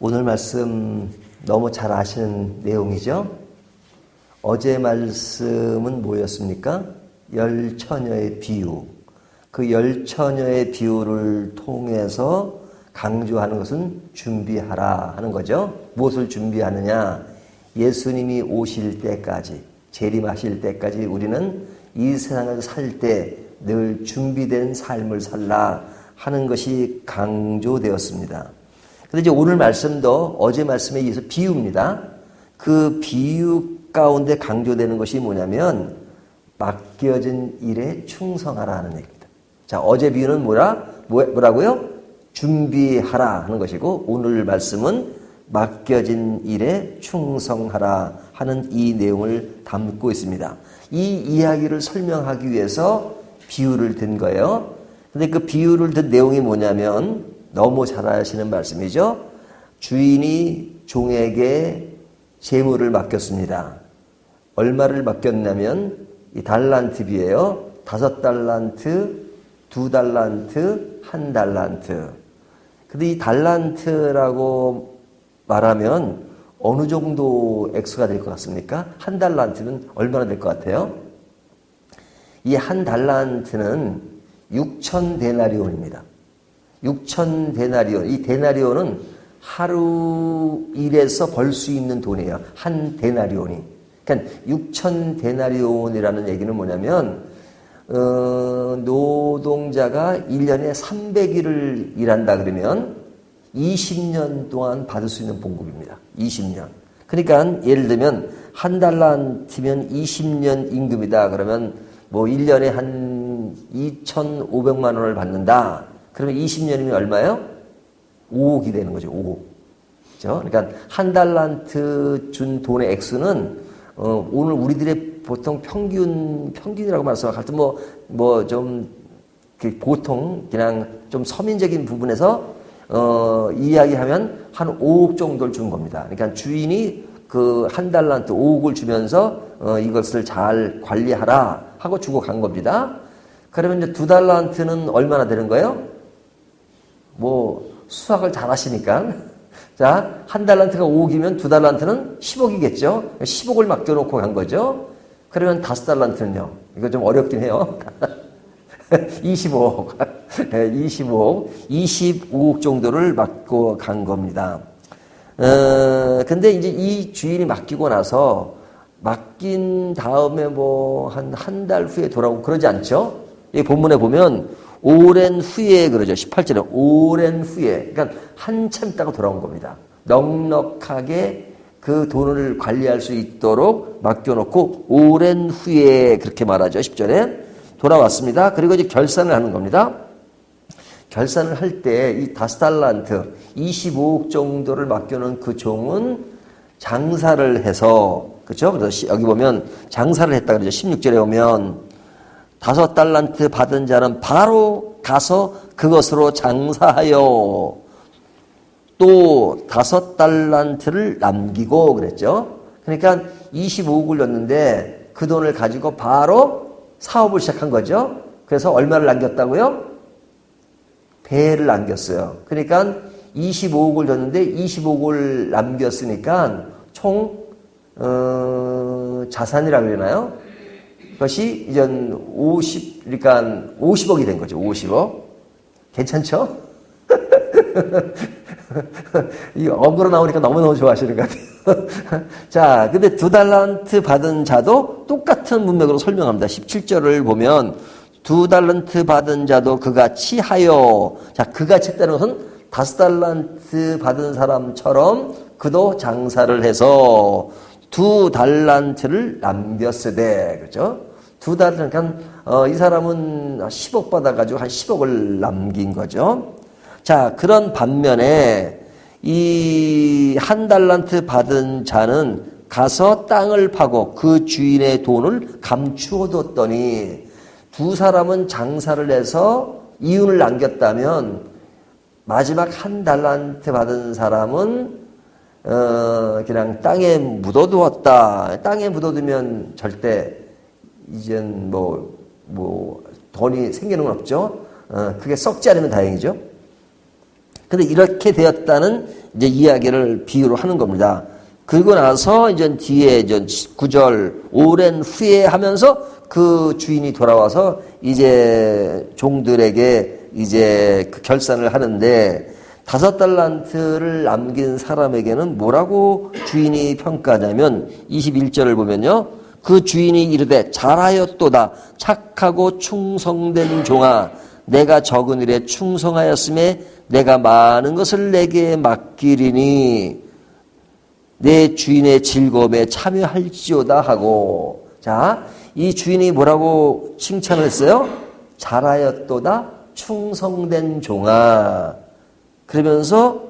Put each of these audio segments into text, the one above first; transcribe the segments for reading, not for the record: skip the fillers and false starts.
오늘 말씀 너무 잘 아시는 내용이죠? 어제 말씀은 뭐였습니까? 열 처녀의 비유. 그 열 처녀의 비유를 통해서 강조하는 것은 준비하라 하는 거죠. 무엇을 준비하느냐? 예수님이 오실 때까지, 재림하실 때까지 우리는 이 세상을 살 때 늘 준비된 삶을 살라 하는 것이 강조되었습니다. 그런데 이제 오늘 말씀도 어제 말씀에 의해서 비유입니다. 그 비유 가운데 강조되는 것이 뭐냐면 맡겨진 일에 충성하라 하는 얘기입니다. 자, 어제 비유는 뭐라고요? 준비하라 하는 것이고 오늘 말씀은 맡겨진 일에 충성하라 하는 이 내용을 담고 있습니다. 이 이야기를 설명하기 위해서 비유를 든 거예요. 근데 그 비유를 든 내용이 뭐냐면 너무 잘 아시는 말씀이죠. 주인이 종에게 재물을 맡겼습니다. 얼마를 맡겼냐면 이 달란트비예요. 5달란트, 2달란트, 1달란트. 근데 이 달란트라고 말하면 어느 정도 액수가 될 것 같습니까? 1달란트는 얼마나 될 것 같아요? 이 1달란트는 6,000데나리온입니다. 6,000데나리온. 이 데나리온은 하루 일에서 벌 수 있는 돈이에요. 한 데나리온이. 그러니까 6,000데나리온이라는 얘기는 뭐냐면 노동자가 1년에 300일을 일한다 그러면 20년 동안 받을 수 있는 봉급입니다. 20년. 그러니까 예를 들면 1달란트면 20년 임금이다. 그러면 뭐 1년에 한 2,500만 원을 받는다. 그러면 20년이면 얼마예요? 5억이 되는 거죠. 5억. 그렇죠? 그러니까 1달란트 준 돈의 액수는 오늘 우리들의 보통 평균이라고 말씀할 때 좀 보통 그냥 좀 서민적인 부분에서 이야기하면 한 5억 정도를 준 겁니다. 그러니까 주인이 그 1달란트 5억을 주면서 이것을 잘 관리하라 하고 주고 간 겁니다. 그러면 이제 2달란트는 얼마나 되는 거예요? 뭐 수학을 잘 하시니까 자, 1달란트가 5억이면 2달란트는 10억이겠죠. 10억을 맡겨놓고 간 거죠. 그러면 5달란트는요. 이거 좀 어렵긴 해요. 25억. 25억 정도를 맡고 간 겁니다. 근데 이제 이 주인이 맡기고 나서 맡긴 다음에 뭐 한 달 후에 돌아오고 그러지 않죠? 이 본문에 보면 오랜 후에 그러죠. 18절에 오랜 후에. 그러니까 한참 있다가 돌아온 겁니다. 넉넉하게 그 돈을 관리할 수 있도록 맡겨놓고 오랜 후에 그렇게 말하죠. 10절에 돌아왔습니다. 그리고 이제 결산을 하는 겁니다. 결산을 할 때 이 5달란트 25억 정도를 맡겨놓은 그 종은 장사를 해서 그렇죠? 그래서 여기 보면 장사를 했다 그러죠. 16절에 보면 5달란트 받은 자는 바로 가서 그것으로 장사하여 또 5달란트를 남기고 그랬죠. 그러니까 25억을 줬는데 그 돈을 가지고 바로 사업을 시작한 거죠. 그래서 얼마를 남겼다고요? 배를 남겼어요. 그러니까 25억을 줬는데 25억을 남겼으니까 총 자산이라고 그러나요? 그것이 이제 그러니까 50억이 된 거죠. 50억. 괜찮죠? 이 억으로 나오니까 너무너무 좋아하시는 것 같아요. 자, 근데 2달란트 받은 자도 똑같은 문맥으로 설명합니다. 17절을 보면 2달란트 받은 자도 그같이 하여. 자, 그같이 했다는 것은 5달란트 받은 사람처럼 그도 장사를 해서 2달란트를 남겼으되, 그렇죠? 2달란트, 그러니까 이 사람은 10억 받아가지고 한 10억을 남긴 거죠. 자, 그런 반면에 이 1달란트 받은 자는 가서 땅을 파고 그 주인의 돈을 감추어 뒀더니 두 사람은 장사를 해서 이윤을 남겼다면 마지막 1달란트 받은 사람은 그냥 땅에 묻어두었다. 땅에 묻어두면 절대 이젠 돈이 생기는 건 없죠. 그게 썩지 않으면 다행이죠. 근데 이렇게 되었다는 이제 이야기를 비유로 하는 겁니다. 그리고 나서 이제 뒤에 이제 9절 오랜 후에 하면서 그 주인이 돌아와서 이제 종들에게 이제 그 결산을 하는데 5달란트를 남긴 사람에게는 뭐라고 주인이 평가하냐면 21절을 보면요. 그 주인이 이르되 잘하였도다 착하고 충성된 종아 내가 적은 일에 충성하였음에 내가 많은 것을 내게 맡기리니 내 주인의 즐거움에 참여할지어다 하고 자, 이 주인이 뭐라고 칭찬을 했어요? 잘하였도다 충성된 종아 그러면서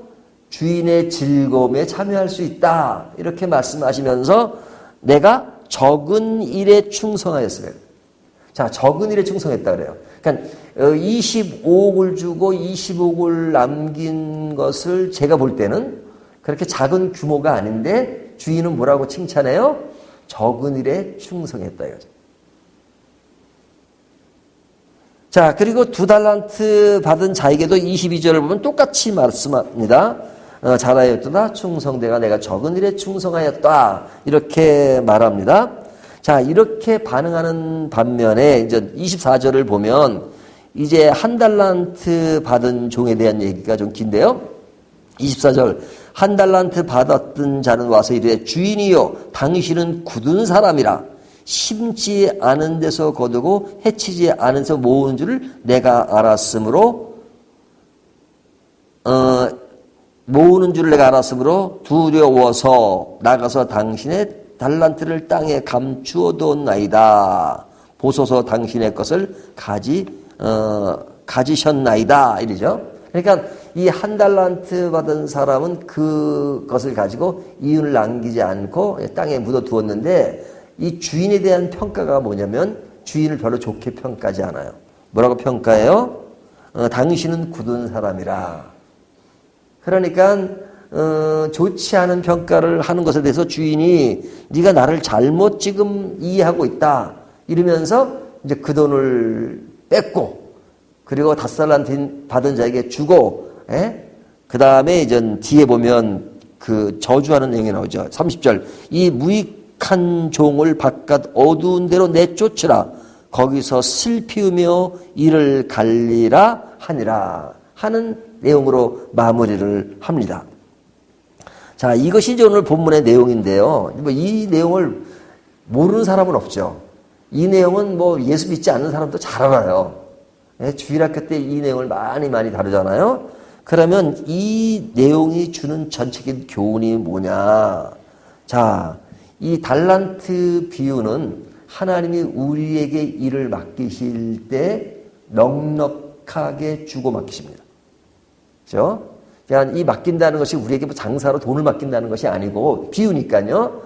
주인의 즐거움에 참여할 수 있다 이렇게 말씀하시면서 내가 적은 일에 충성하였어요. 자, 적은 일에 충성했다 그래요. 그러니까 25억을 주고 25억을 남긴 것을 제가 볼 때는 그렇게 작은 규모가 아닌데 주인은 뭐라고 칭찬해요? 적은 일에 충성했다 이거죠. 자, 그리고 2달란트 받은 자에게도 22절을 보면 똑같이 말씀합니다. 잘하였도다 충성되가 내가 적은 일에 충성하였다 이렇게 말합니다. 자, 이렇게 반응하는 반면에 이제 24절을 보면 이제 1달란트 받은 종에 대한 얘기가 좀 긴데요. 24절 1달란트 받았던 자는 와서 이르되 주인이여 당신은 굳은 사람이라 심지 않은 데서 거두고 해치지 않은 데서 모은 줄을 내가 알았으므로 모으는 줄을 내가 알았으므로 두려워서 나가서 당신의 달란트를 땅에 감추어뒀나이다. 보소서 당신의 것을 가지셨나이다. 이러죠. 그러니까 이 1달란트 받은 사람은 그것을 가지고 이윤을 남기지 않고 땅에 묻어두었는데 이 주인에 대한 평가가 뭐냐면 주인을 별로 좋게 평가하지 않아요. 뭐라고 평가해요? 당신은 굳은 사람이라. 그러니까 좋지 않은 평가를 하는 것에 대해서 주인이 네가 나를 잘못 지금 이해하고 있다 이러면서 이제 그 돈을 뺏고 그리고 5달란트 받은 자에게 주고 그 다음에 이제 뒤에 보면 그 저주하는 내용이 나오죠. 30절 이 무익한 종을 바깥 어두운 데로 내쫓으라 거기서 슬피우며 이를 갈리라 하니라 하는 내용으로 마무리를 합니다. 자, 이것이 이제 오늘 본문의 내용인데요. 뭐 이 내용을 모르는 사람은 없죠. 이 내용은 뭐 예수 믿지 않는 사람도 잘 알아요. 주일학교 때 이 내용을 많이 다루잖아요. 그러면 이 내용이 주는 전체적인 교훈이 뭐냐? 자, 이 달란트 비유는 하나님이 우리에게 일을 맡기실 때 넉넉하게 주고 맡기십니다. 그렇죠? 그러니까 이 맡긴다는 것이 우리에게 장사로 돈을 맡긴다는 것이 아니고 비유니까요.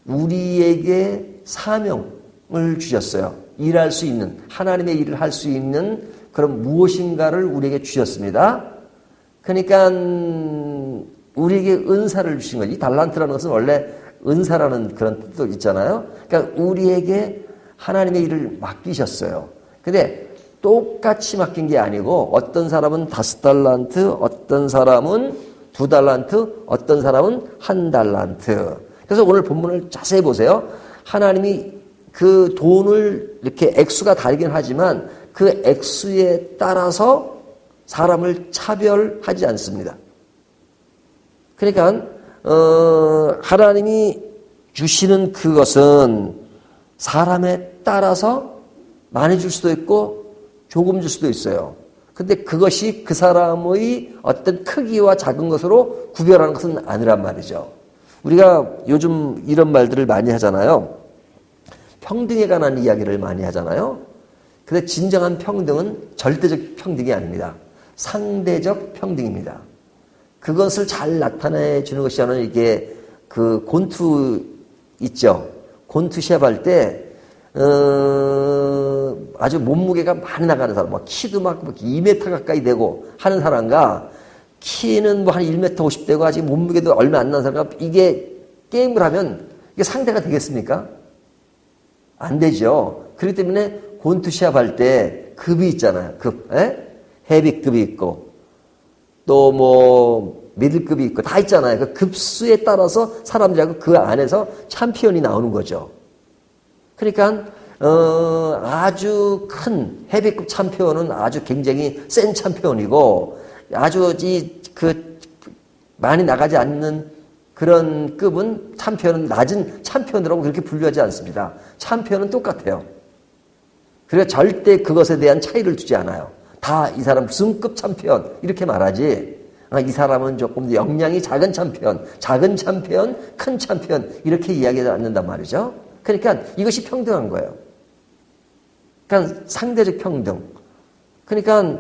우리에게 사명을 주셨어요. 일할 수 있는 하나님의 일을 할 수 있는 그런 무엇인가를 우리에게 주셨습니다. 그러니까 우리에게 은사를 주신 거지. 이 달란트라는 것은 원래 은사라는 그런 뜻도 있잖아요. 그러니까 우리에게 하나님의 일을 맡기셨어요. 근데 똑같이 맡긴 게 아니고 어떤 사람은 5달란트, 어떤 사람은 2달란트, 어떤 사람은 1달란트. 그래서 오늘 본문을 자세히 보세요. 하나님이 그 돈을 이렇게 액수가 다르긴 하지만 그 액수에 따라서 사람을 차별하지 않습니다. 그러니까 하나님이 주시는 그것은 사람에 따라서 많이 줄 수도 있고 조금 줄 수도 있어요. 근데 그것이 그 사람의 어떤 크기와 작은 것으로 구별하는 것은 아니란 말이죠. 우리가 요즘 이런 말들을 많이 하잖아요. 평등에 관한 이야기를 많이 하잖아요. 근데 진정한 평등은 절대적 평등이 아닙니다. 상대적 평등입니다. 그것을 잘 나타내 주는 것이 저는 이게 그 곤투 있죠. 곤투 시합할 때 아주 몸무게가 많이 나가는 사람, 뭐 키도 막 2m 가까이 되고 하는 사람과 키는 뭐 한 1m 50 되고 아직 몸무게도 얼마 안 나는 사람과 이게 게임을 하면 이게 상대가 되겠습니까? 안 되죠. 그렇기 때문에 곤투 시합할 때 급이 있잖아요. 급, 헤비급이 있고 또 뭐 미들급이 있고 다 있잖아요. 그 급수에 따라서 사람들하고 그 안에서 챔피언이 나오는 거죠. 그러니까 아주 큰 헤비급 챔피언은 아주 굉장히 센 챔피언이고 아주 많이 나가지 않는 그런 급은 챔피언은 낮은 챔피언이라고 그렇게 분류하지 않습니다. 챔피언은 똑같아요. 그래서 절대 그것에 대한 차이를 두지 않아요. 다 이 사람 무슨 급 챔피언 이렇게 말하지. 이 사람은 조금 더 역량이 작은 챔피언, 큰 챔피언 이렇게 이야기하지 않는단 말이죠. 그러니까 이것이 평등한 거예요. 그러니까 상대적 평등. 그러니까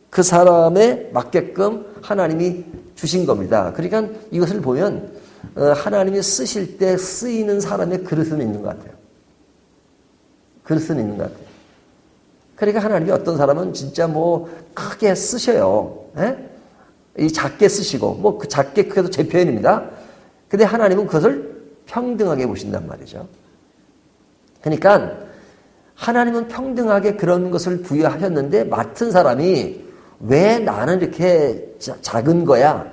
그 사람에 맞게끔 하나님이 주신 겁니다. 그러니까 이것을 보면 하나님이 쓰실 때 쓰이는 사람의 그릇은 있는 것 같아요. 그릇은 있는 것 같아요. 그러니까 하나님이 어떤 사람은 진짜 뭐 크게 쓰셔요. 이 작게 쓰시고 뭐 그 작게 크게도 제 표현입니다. 근데 하나님은 그것을 평등하게 보신단 말이죠. 그러니까 하나님은 평등하게 그런 것을 부여하셨는데 맡은 사람이 왜 나는 이렇게 작은 거야?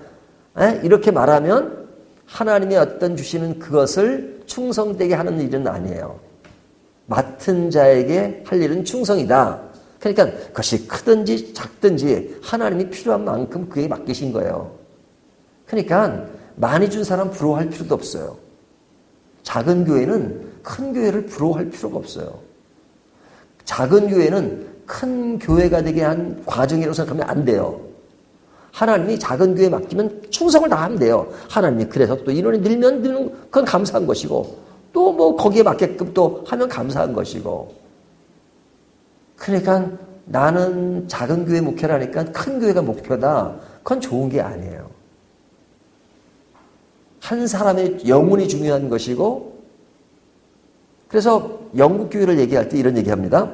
이렇게 말하면 하나님의 어떤 주시는 그것을 충성되게 하는 일은 아니에요. 맡은 자에게 할 일은 충성이다. 그러니까 그것이 크든지 작든지 하나님이 필요한 만큼 그에 맡기신 거예요. 그러니까 많이 준 사람 부러워할 필요도 없어요. 작은 교회는 큰 교회를 부러워할 필요가 없어요. 작은 교회는 큰 교회가 되게 한 과정이라고 생각하면 안 돼요. 하나님이 작은 교회에 맡기면 충성을 다하면 돼요. 하나님이 그래서 또 인원이 늘면 늘는 그건 감사한 것이고 또 뭐 거기에 맞게끔 또 하면 감사한 것이고 그러니까 나는 작은 교회 목회를 하니까 큰 교회가 목표다. 그건 좋은 게 아니에요. 한 사람의 영혼이 중요한 것이고 그래서 영국 교회를 얘기할 때 이런 얘기합니다.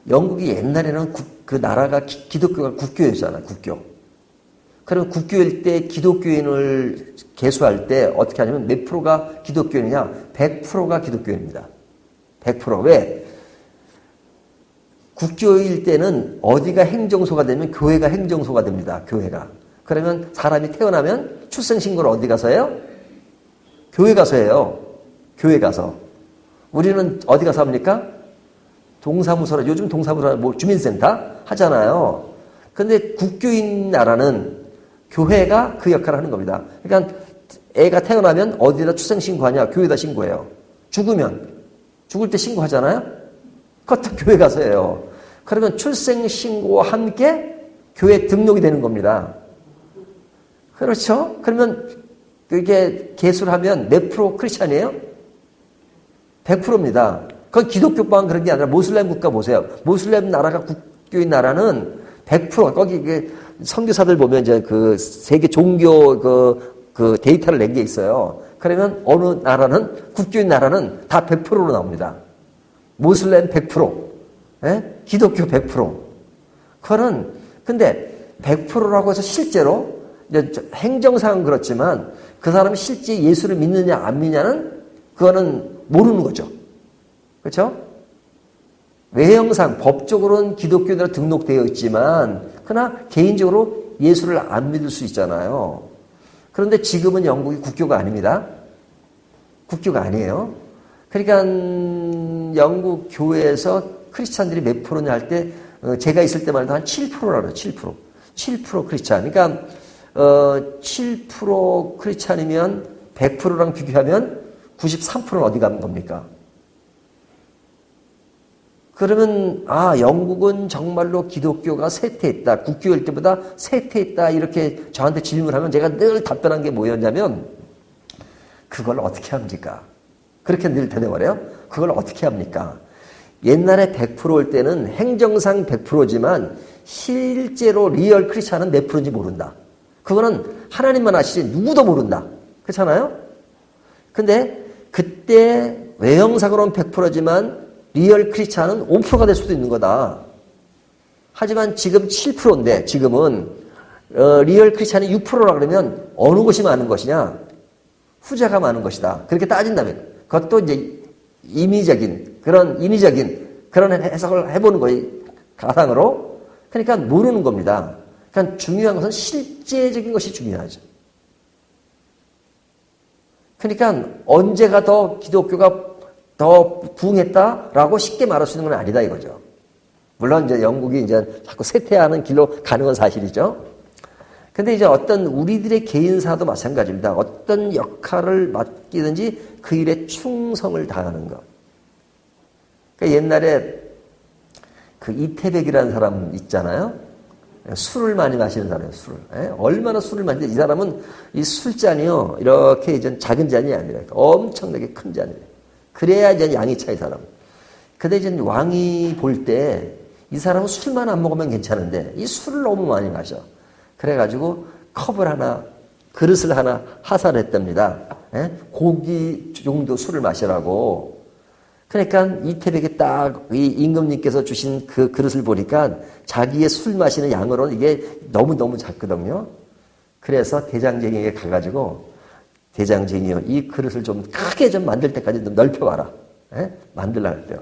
영국이 옛날에는 그 나라가 기독교가 국교였잖아요. 국교. 그럼 국교일 때 기독교인을 계수할 때 어떻게 하냐면 몇 프로가 기독교인이냐? 100%가 기독교인입니다. 100%. 왜? 국교일 때는 어디가 행정소가 되면 교회가 행정소가 됩니다. 교회가. 그러면 사람이 태어나면 출생신고를 어디 가서 해요? 교회 가서 해요. 교회 가서. 우리는 어디 가서 합니까? 동사무소라, 요즘 동사무소라, 뭐 주민센터 하잖아요. 근데 국교인 나라는 교회가 그 역할을 하는 겁니다. 그러니까 애가 태어나면 어디다 출생신고하냐? 교회에다 신고해요. 죽을 때 신고하잖아요? 그것도 교회 가서 해요. 그러면 출생신고와 함께 교회 등록이 되는 겁니다. 그렇죠? 그러면 이게 계수를 하면 몇 프로 크리스찬이에요? 100%입니다. 그건 기독교만 그런 게 아니라 모슬렘 국가 보세요. 모슬렘 나라가 국교인 나라는 100% 거기 선교사들 보면 이제 그 세계 종교 그 데이터를 낸 게 있어요. 그러면 어느 나라는 국교인 나라는 다 100%로 나옵니다. 모슬렘 100%, 기독교 100%. 그거는 근데 100%라고 해서 실제로 이제 행정상은 그렇지만 그 사람이 실제 예수를 믿느냐 안 믿느냐는 그거는 모르는 거죠. 그렇죠? 외형상 법적으로는 기독교인으로 등록되어 있지만 그러나 개인적으로 예수를 안 믿을 수 있잖아요. 그런데 지금은 영국이 국교가 아닙니다. 국교가 아니에요. 그러니까 영국 교회에서 크리스찬들이 몇 프로냐 할 때 제가 있을 때만 해도 한 7%라고 해요. 7%. 7% 크리스찬. 그러니까 7% 크리스찬이면 100%랑 비교하면 93%는 어디 가는 겁니까? 그러면 영국은 정말로 기독교가 쇠퇴했다. 국교일 때보다 쇠퇴했다. 이렇게 저한테 질문하면 제가 늘 답변한 게 뭐였냐면 그걸 어떻게 합니까? 그렇게 늘 대답을 해요. 그걸 어떻게 합니까? 옛날에 100%일 때는 행정상 100%지만 실제로 리얼 크리스찬은 몇 프로인지 모른다. 그거는 하나님만 아시지 누구도 모른다. 그렇잖아요? 근데 그때 외형상으로는 100%지만 리얼 크리스찬은 5%가 될 수도 있는 거다. 하지만 지금 7%인데 지금은 리얼 크리스찬이 6%라 그러면 어느 것이 많은 것이냐? 후자가 많은 것이다. 그렇게 따진다면 그것도 이제 인위적인 그런 해석을 해보는 거예요. 가상으로. 그러니까 모르는 겁니다. 그러니까 중요한 것은 실제적인 것이 중요하죠. 그러니까 언제가 더 기독교가 더 부흥했다라고 쉽게 말할 수 있는 건 아니다 이거죠. 물론 이제 영국이 이제 자꾸 쇠퇴하는 길로 가는 건 사실이죠. 근데 이제 어떤 우리들의 개인사도 마찬가지입니다. 어떤 역할을 맡기든지 그 일에 충성을 다하는 것. 그러니까 옛날에 그 이태백이라는 사람 있잖아요. 술을 많이 마시는 사람이에요, 술을. 얼마나 술을 마시는데 이 사람은 이 술잔이요, 이렇게 이제 작은 잔이 아니라 엄청나게 큰 잔이에요. 그래야 이제 양이 차, 이 사람. 근데 이제 왕이 볼 때 이 사람은 술만 안 먹으면 괜찮은데 이 술을 너무 많이 마셔. 그래가지고 컵을 하나, 그릇을 하나 하사했답니다. 고기 정도 술을 마시라고. 그러니까 이태백이 딱 이 임금님께서 주신 그 그릇을 보니까 자기의 술 마시는 양으로는 이게 너무너무 작거든요. 그래서 대장쟁이에게 가가지고 대장쟁이요, 이 그릇을 좀 크게 좀 만들 때까지 좀 넓혀봐라. 만들라 할 때요.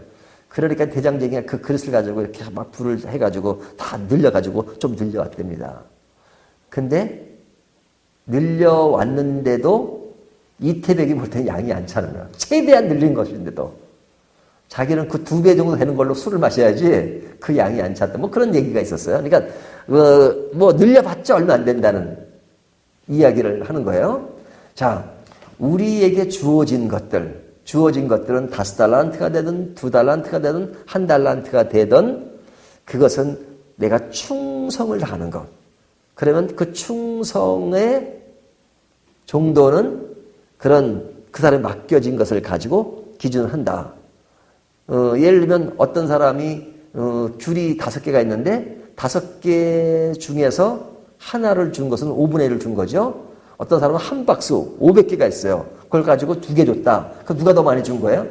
그러니까 대장쟁이가 그 그릇을 가지고 이렇게 막 불을 해가지고 다 늘려가지고 좀 늘려왔답니다. 근데 늘려왔는데도 이태백이 볼 때는 양이 안 차는 거야. 최대한 늘린 것인데도. 자기는 그 2배 정도 되는 걸로 술을 마셔야지 그 양이 안 찼다. 뭐 그런 얘기가 있었어요. 그러니까 뭐 늘려봤자 얼마 안 된다는 이야기를 하는 거예요. 자, 우리에게 주어진 것들은 5달란트가 되든 2달란트가 되든 1달란트가 되든 그것은 내가 충성을 다하는 것. 그러면 그 충성의 정도는 그런 그 사람이 맡겨진 것을 가지고 기준을 한다. 예를 들면 어떤 사람이 귤이 5개가 있는데 5개 중에서 하나를 준 것은 5분의 1을 준 거죠. 어떤 사람은 한 박스 500개가 있어요. 그걸 가지고 2개 줬다. 그럼 누가 더 많이 준 거예요?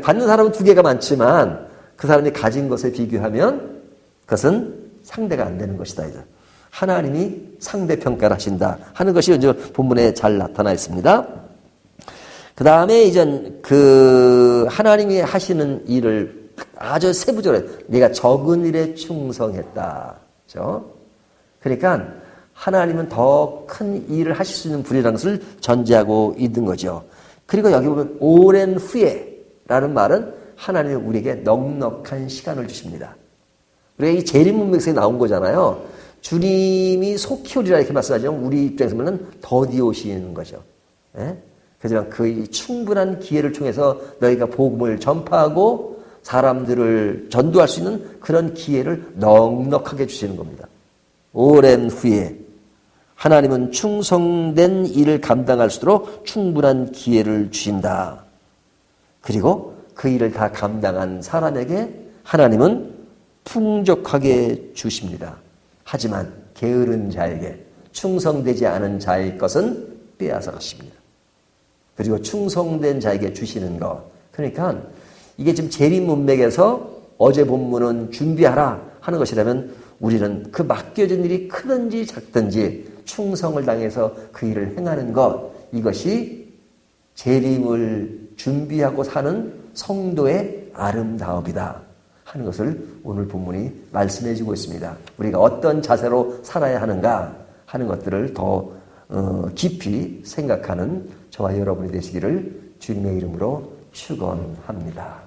받는 사람은 2개가 많지만 그 사람이 가진 것에 비교하면 그것은 상대가 안 되는 것이다. 이제. 하나님이 상대평가를 하신다 하는 것이 이제 본문에 잘 나타나 있습니다. 그 다음에 이제 그 하나님이 하시는 일을 아주 세부적으로 내가 적은 일에 충성했다. 그렇죠? 그러니까 하나님은 더 큰 일을 하실 수 있는 분이라는 것을 전제하고 있는 거죠. 그리고 여기 보면 오랜 후에라는 말은 하나님이 우리에게 넉넉한 시간을 주십니다. 우리가 이 재림문맥에서 나온 거잖아요. 주님이 속히 오리라 이렇게 말씀하지만 우리 입장에서 보면 더디 오시는 거죠. 그렇지만 그 충분한 기회를 통해서 너희가 복음을 전파하고 사람들을 전도할 수 있는 그런 기회를 넉넉하게 주시는 겁니다. 오랜 후에 하나님은 충성된 일을 감당할 수 있도록 충분한 기회를 주신다. 그리고 그 일을 다 감당한 사람에게 하나님은 풍족하게 주십니다. 하지만 게으른 자에게 충성되지 않은 자의 것은 빼앗아 가십니다. 그리고 충성된 자에게 주시는 것. 그러니까 이게 지금 재림문맥에서 어제 본문은 준비하라 하는 것이라면 우리는 그 맡겨진 일이 크든지 작든지 충성을 당해서 그 일을 행하는 것. 이것이 재림을 준비하고 사는 성도의 아름다움이다 하는 것을 오늘 본문이 말씀해 주고 있습니다. 우리가 어떤 자세로 살아야 하는가 하는 것들을 더 깊이 생각하는 저와 여러분이 되시기를 주님의 이름으로 축원합니다.